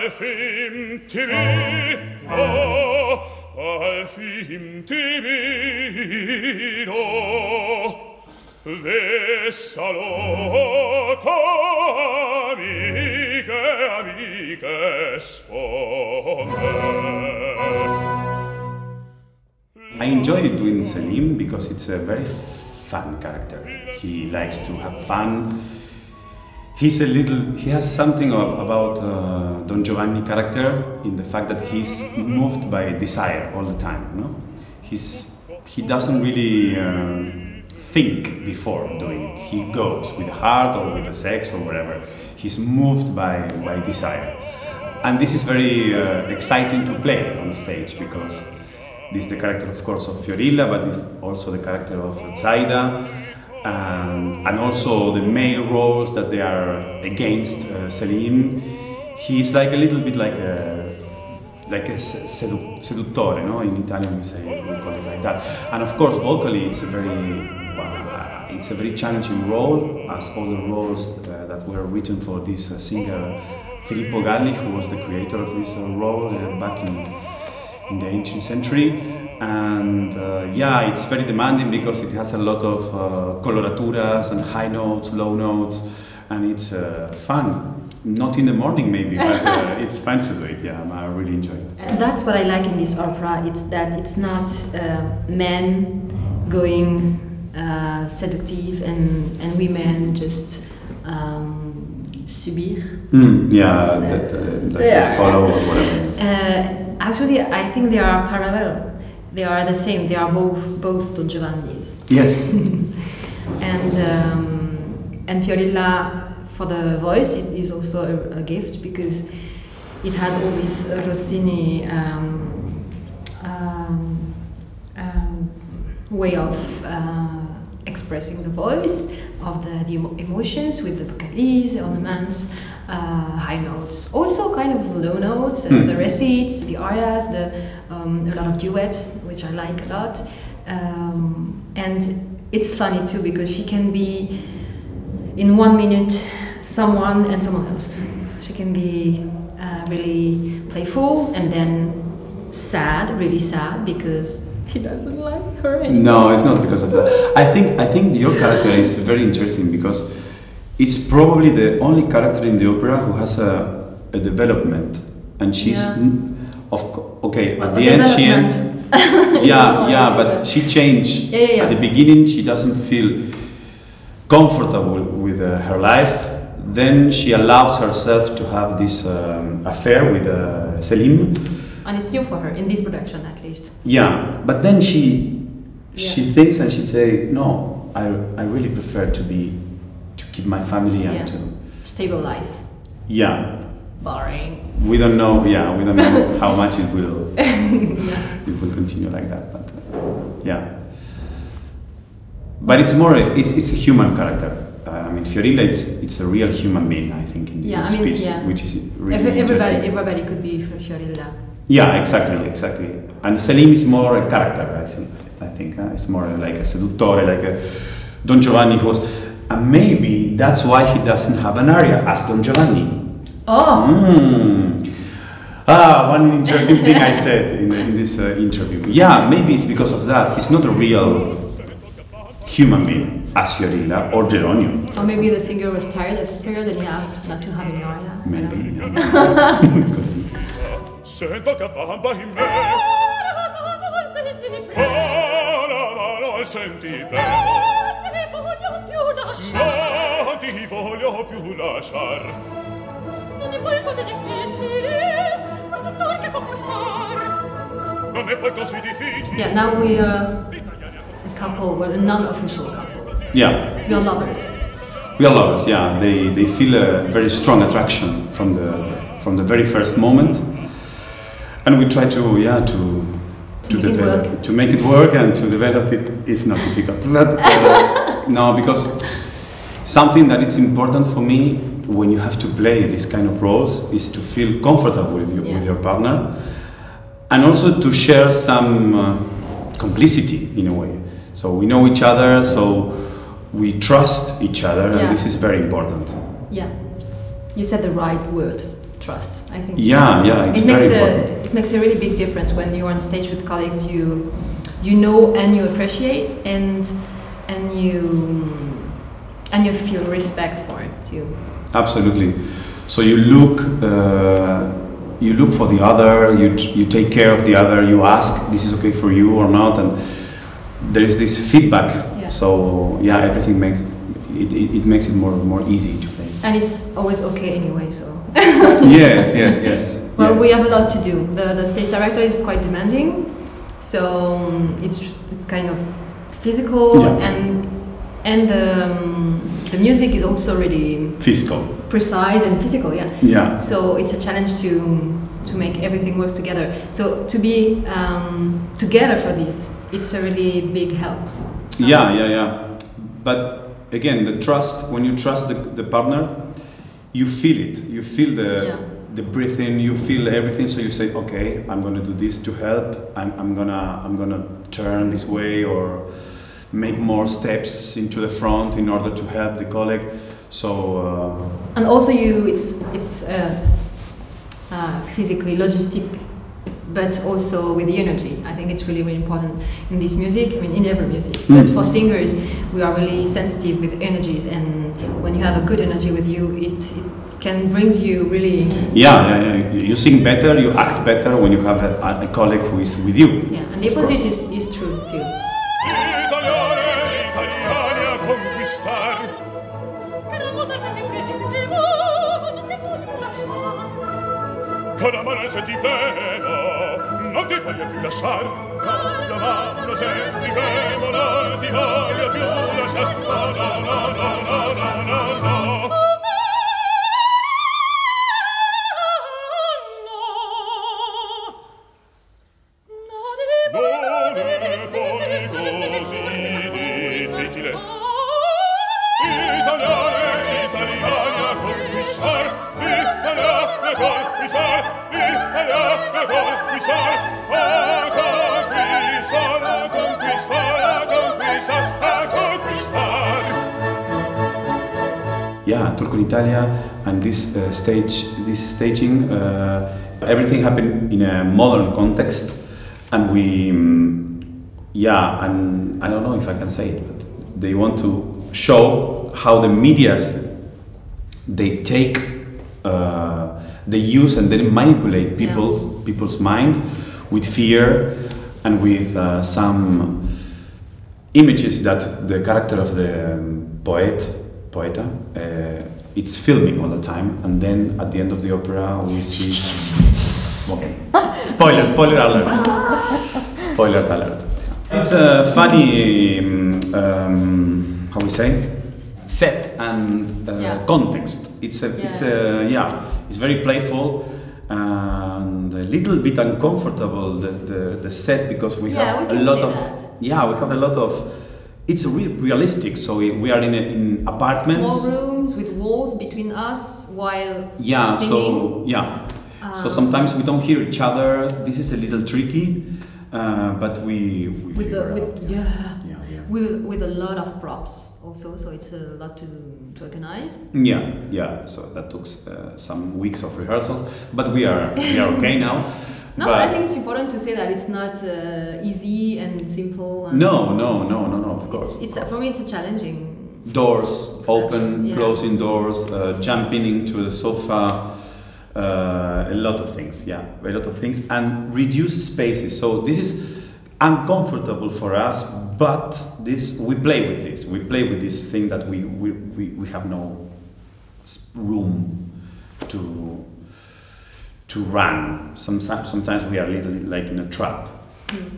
Alfim TV, Alfim TV, Vessalotto, amiche, amiche, spome. I enjoy doing Selim because it's a very fun character. He likes to have fun. He has something about Don Giovanni character in the fact that he's moved by desire all the time. No? He doesn't really think before doing it. He goes with the heart or with the sex or whatever. He's moved by desire. And this is very exciting to play on stage because this is the character, of course, of Fiorilla, but this is also the character of Zaida, and also the male roles that they are against Selim. He's like a little bit like a seduttore, no? In Italian we call it like that. And of course, vocally, it's a very challenging role, as all the roles that were written for this singer Filippo Galli, who was the creator of this role back in the 18th century. And yeah, it's very demanding because it has a lot of coloraturas and high notes, low notes, and it's fun. Not in the morning maybe, but it's fun to do it. Yeah, I really enjoy it. And that's what I like in this opera. It's that it's not men going seductive and women just subir. Yeah, that follow or whatever. Actually, I think they are parallel. They are the same. They are both Don Giovanni's. Yes. And Fiorilla, for the voice, it is also a gift because it has all this Rossini way of expressing the voice, of the emotions with the vocalises, ornaments, high notes, also kind of low notes, the receipts, the arias, a lot of duets, which I like a lot. And it's funny too because she can be in 1 minute someone and someone else. She can be really playful and then sad, really sad because he doesn't like her anymore. No, it's not because of that. I think your character is very interesting because it's probably the only character in the opera who has a development, and she's okay. At the end, she ends. Yeah, but she changed. At the beginning, she doesn't feel comfortable with her life. Then she allows herself to have this affair with Selim. And it's new for her, in this production at least. Yeah, but then she thinks and she say, no, I really prefer to keep my family and to stable life. Yeah. Boring. We don't know. Yeah, we don't know how much it will. It will continue like that, but yeah. But it's more. It's a human character. I mean, Fiorilla, it's a real human being. I think in this piece, which is really interesting. Everybody could be Fiorilla. Yeah, exactly. And Selim is more a character. I think it's more like a seduttore, like a Don Giovanni who was. And maybe that's why he doesn't have an aria as Don Giovanni. Oh. One interesting thing I said in this interview. Yeah, maybe it's because of that. He's not a real human being as Fiorilla or Geronio. Or maybe the singer was tired at this period and he asked not to have any aria. Maybe. Sento che fa in me. Senti bene. Non ti voglio più lasciar. Non è poi così difficile questo torque compostar. Non è poi così difficile. Yeah, now we are a couple, well, a non-official couple. Yeah. We are lovers. We are lovers, yeah. They feel a very strong attraction from the very first moment. And we try to make it work and to develop it. It's not difficult, but no, because something that is important for me when you have to play this kind of roles is to feel comfortable with your partner, and also to share some complicity in a way. So we know each other, so we trust each other, and this is very important. Yeah, you said the right word. trust. I think. Yeah, it's very important. It makes a really big difference when you're on stage with colleagues you know and you appreciate and you feel respect for it too. Absolutely. So you look for the other. You take care of the other. You ask, "This is okay for you or not?" And there is this feedback. Yeah. So yeah, everything makes it more easy to play. And it's always okay anyway. So. Yes. Well, yes. we have a lot to do. The stage director is quite demanding, so it's kind of physical, Yeah. and the music is also really Physical. precise and physical. Yeah. Yeah. So it's a challenge to make everything work together. So to be together for this, it's a really big help. Yeah. But again, the trust. When you trust the partner, you feel it. You feel the breathing. You feel everything. So you say, okay, I'm going to do this to help. I'm gonna turn this way or make more steps into the front in order to help the colleague. So. And also, it's physically logistic, but also with the energy. I think it's really important in this music. I mean, in every music. But for singers, we are really sensitive with energies, and when you have a good energy with you, it can brings you really. Yeah. You sing better, you act better when you have a colleague who is with you. Yeah, and the opposite is true too. Italiani a conquistar. Caramana se ti prego, non ti voglio più lasciar. Caramana se ti prego, non ti voglio più lasciar. No. Non è poi così difficile. Italiani a conquistar. Italiani a conquistar. Italiani a conquistar. A conquistar. Yeah, Turco in Italia and this staging, everything happened in a modern context, and and I don't know if I can say it, but they want to show how the medias they take, they use and then manipulate people's mind with fear and with some images that the character of the poeta, it's filming all the time, and then at the end of the opera we see. Okay. Spoiler alert. Spoiler alert. It's a funny, how we say, set and context. It's very playful and a little bit uncomfortable the set, because we have a lot of. It's realistic, so we are in apartments. Small rooms with walls between us while singing. So sometimes we don't hear each other. This is a little tricky, but with a lot of props also, so it's a lot to organize. Yeah. So that took some weeks of rehearsal, but we are okay now. No, but I think it's important to say that it's not easy and simple. And no, of course. For me, it's a challenging. Doors open, closing doors, jumping into the sofa, a lot of things, and reduce spaces. So this is uncomfortable for us, but we play with this. We play with this thing that we have no room to run. Sometimes we are a little like in a trap,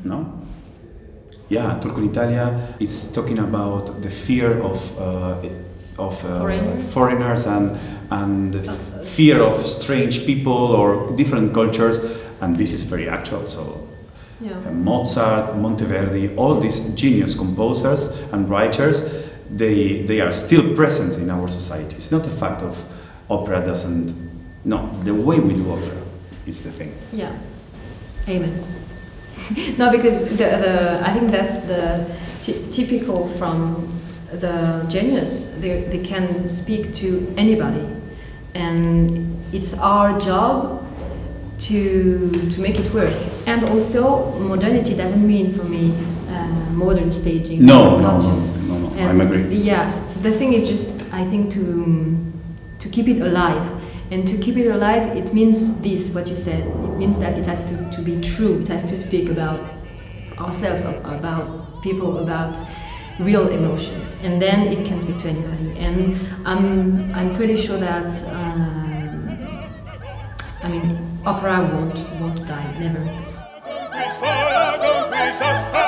no? Yeah, Turco in Italia is talking about the fear of foreigners and the fear of strange people or different cultures, and this is very actual. So Mozart, Monteverdi, all these genius composers and writers, they are still present in our society. It's not the fact of opera doesn't. No, the way we do opera is the thing. Yeah, amen. No, because I think that's the typical from the genius. They can speak to anybody, and it's our job to make it work. And also, modernity doesn't mean for me modern staging, No, costumes. no, And I'm agree. Yeah, the thing is just, I think, to keep it alive. And to keep it alive, it means this, what you said. It means that it has to be true. It has to speak about ourselves, about people, about real emotions. And then it can speak to anybody. And I'm pretty sure that, opera won't die, never. Conquista,